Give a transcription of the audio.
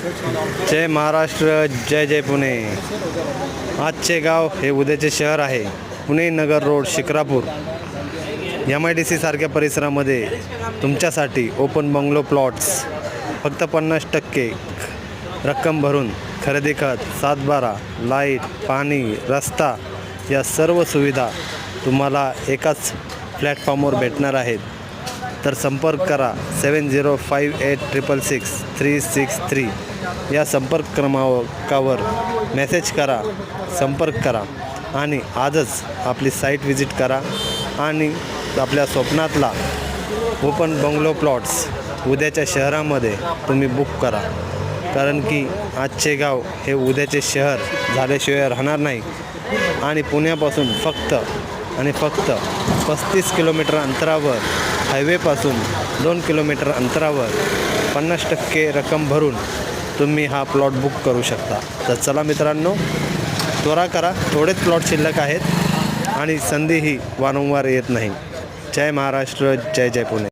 जय महाराष्ट्र, जय जय पुणे। आजचे गाव हे उद्याचे शहर आहे। पुणे नगर रोड, शिक्रापूर, MIDC सारख्या परिसरामध्ये तुमच्यासाठी ओपन बंगलो प्लॉट्स फक्त 50% रक्कम भरून खरेदी खत, 7/12, लाईट, पाणी, रस्ता या सर्व सुविधा तुम्हाला एकाच प्लॅटफॉर्मवर भेटणार आहेत। तर संपर्क करा 7058666363 या संपर्क क्रमांकावर मेसेज करा, संपर्क करा आणि आजच आपली साईट व्हिजिट करा आणि आपल्या स्वप्नातला ओपन बंगलो प्लॉट्स उद्याच्या शहरामध्ये तुम्ही बुक करा। कारण की आजचे गाव हे उद्याचे शहर झाल्याशिवाय राहणार नाही आणि पुण्यापासून फक्त 35 किलोमीटर अंतरावर, हायवेपासून 2 किलोमीटर अंतरावर 50% रक्कम भरून तुम्ही हा प्लॉट बुक करू शकता। तर चला मित्रांनो, त्वरा करा, थोडेच प्लॉट शिल्लक आहेत आणि संधी ही वारंवार येत नाही। जय महाराष्ट्र, जय जय पुणे।